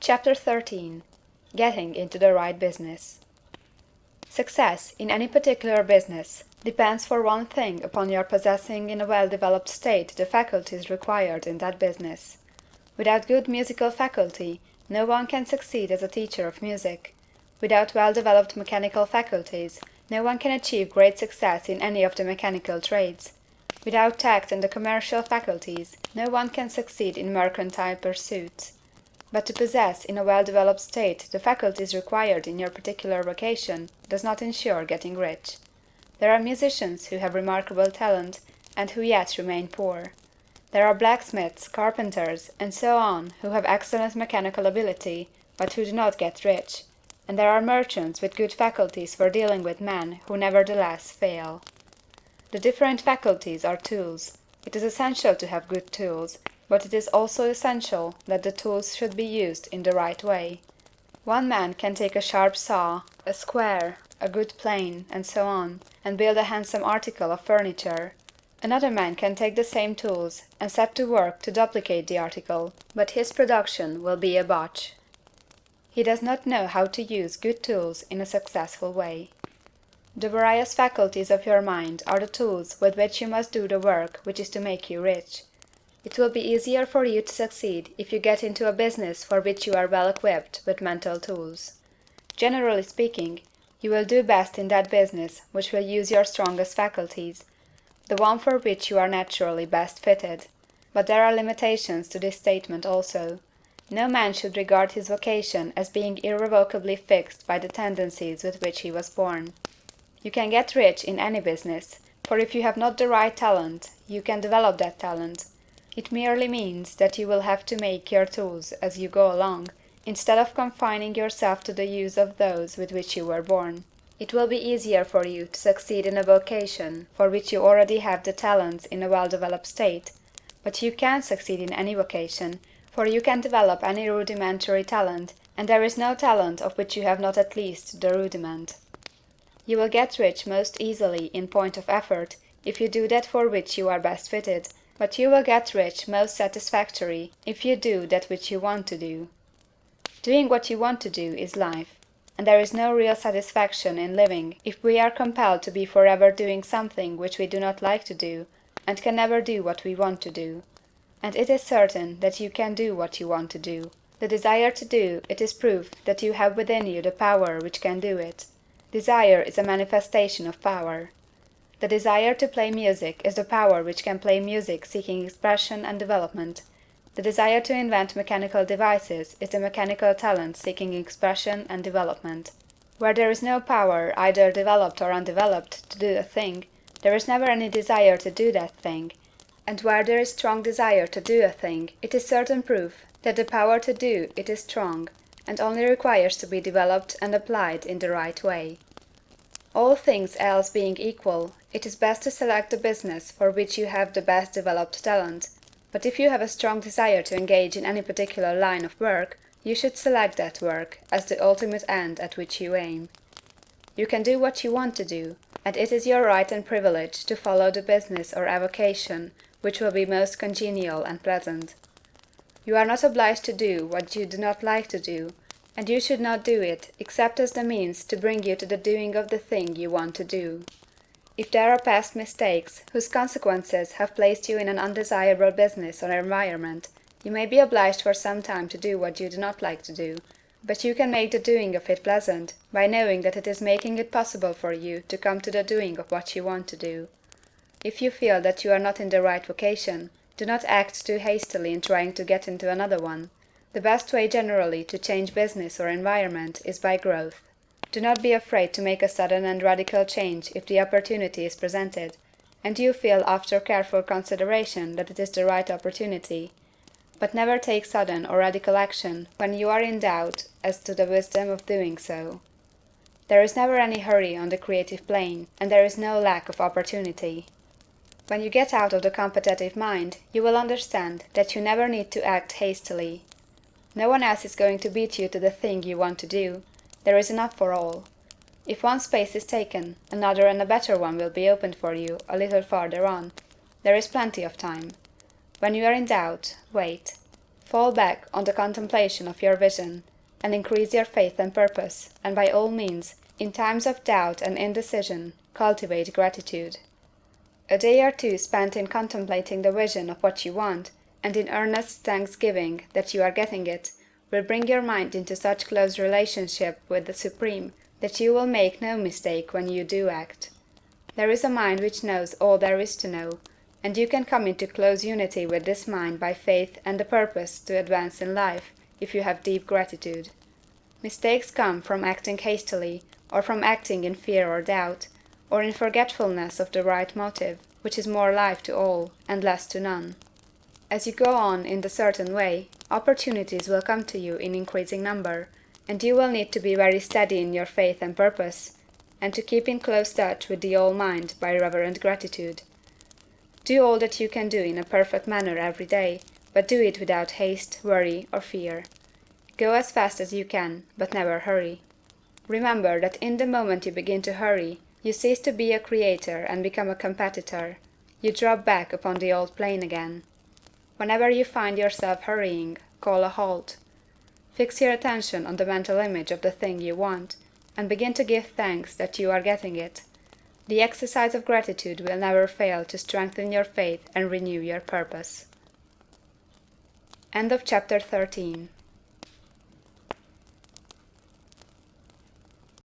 Chapter 13. Getting into the Right Business. Success in any particular business depends for one thing upon your possessing in a well-developed state the faculties required in that business. Without good musical faculty, no one can succeed as a teacher of music. Without well-developed mechanical faculties, no one can achieve great success in any of the mechanical trades. Without tact and the commercial faculties, no one can succeed in mercantile pursuits. But to possess in a well-developed state the faculties required in your particular vocation does not insure getting rich. There are musicians who have remarkable talent, and who yet remain poor. There are blacksmiths, carpenters, and so on who have excellent mechanical ability, but who do not get rich, and there are merchants with good faculties for dealing with men who nevertheless fail. The different faculties are tools. It is essential to have good tools, but it is also essential that the tools should be used in the right way. One man can take a sharp saw, a square, a good plane, and so on, and build a handsome article of furniture. Another man can take the same tools and set to work to duplicate the article, but his production will be a botch. He does not know how to use good tools in a successful way. The various faculties of your mind are the tools with which you must do the work which is to make you rich. It will be easier for you to succeed if you get into a business for which you are well equipped with mental tools. Generally speaking, you will do best in that business which will use your strongest faculties, the one for which you are naturally best fitted. But there are limitations to this statement also. No man should regard his vocation as being irrevocably fixed by the tendencies with which he was born. You can get rich in any business, for if you have not the right talent, you can develop that talent. It merely means that you will have to make your tools as you go along, instead of confining yourself to the use of those with which you were born. It will be easier for you to succeed in a vocation for which you already have the talents in a well-developed state, but you can succeed in any vocation, for you can develop any rudimentary talent, and there is no talent of which you have not at least the rudiment. You will get rich most easily in point of effort if you do that for which you are best fitted, but you will get rich most satisfactory if you do that which you want to do. Doing what you want to do is life, and there is no real satisfaction in living if we are compelled to be forever doing something which we do not like to do, and can never do what we want to do. And it is certain that you can do what you want to do. The desire to do it is proof that you have within you the power which can do it. Desire is a manifestation of power. The desire to play music is the power which can play music seeking expression and development. The desire to invent mechanical devices is the mechanical talent seeking expression and development. Where there is no power, either developed or undeveloped, to do a thing, there is never any desire to do that thing, and where there is strong desire to do a thing, it is certain proof that the power to do it is strong, and only requires to be developed and applied in the right way. All things else being equal, it is best to select the business for which you have the best developed talent, but if you have a strong desire to engage in any particular line of work, you should select that work as the ultimate end at which you aim. You can do what you want to do, and it is your right and privilege to follow the business or avocation which will be most congenial and pleasant. You are not obliged to do what you do not like to do, and you should not do it except as the means to bring you to the doing of the thing you want to do. If there are past mistakes whose consequences have placed you in an undesirable business or environment, you may be obliged for some time to do what you do not like to do, but you can make the doing of it pleasant by knowing that it is making it possible for you to come to the doing of what you want to do. If you feel that you are not in the right vocation, do not act too hastily in trying to get into another one. The best way generally to change business or environment is by growth. Do not be afraid to make a sudden and radical change if the opportunity is presented, and you feel after careful consideration that it is the right opportunity. But never take sudden or radical action when you are in doubt as to the wisdom of doing so. There is never any hurry on the creative plane, and there is no lack of opportunity. When you get out of the competitive mind, you will understand that you never need to act hastily. No one else is going to beat you to the thing you want to do. There is enough for all. If one space is taken, another and a better one will be opened for you a little farther on. There is plenty of time. When you are in doubt, wait. Fall back on the contemplation of your vision, and increase your faith and purpose, and by all means, in times of doubt and indecision, cultivate gratitude. A day or two spent in contemplating the vision of what you want, and in earnest thanksgiving that you are getting it, will bring your mind into such close relationship with the Supreme that you will make no mistake when you do act. There is a mind which knows all there is to know, and you can come into close unity with this mind by faith and the purpose to advance in life, if you have deep gratitude. Mistakes come from acting hastily, or from acting in fear or doubt, or in forgetfulness of the right motive, which is more life to all, and less to none. As you go on in the certain way, opportunities will come to you in increasing number, and you will need to be very steady in your faith and purpose, and to keep in close touch with the All-Mind by reverent gratitude. Do all that you can do in a perfect manner every day, but do it without haste, worry, or fear. Go as fast as you can, but never hurry. Remember that in the moment you begin to hurry, you cease to be a creator and become a competitor. You drop back upon the old plane again. Whenever you find yourself hurrying, call a halt. Fix your attention on the mental image of the thing you want, and begin to give thanks that you are getting it. The exercise of gratitude will never fail to strengthen your faith and renew your purpose. End of chapter 13.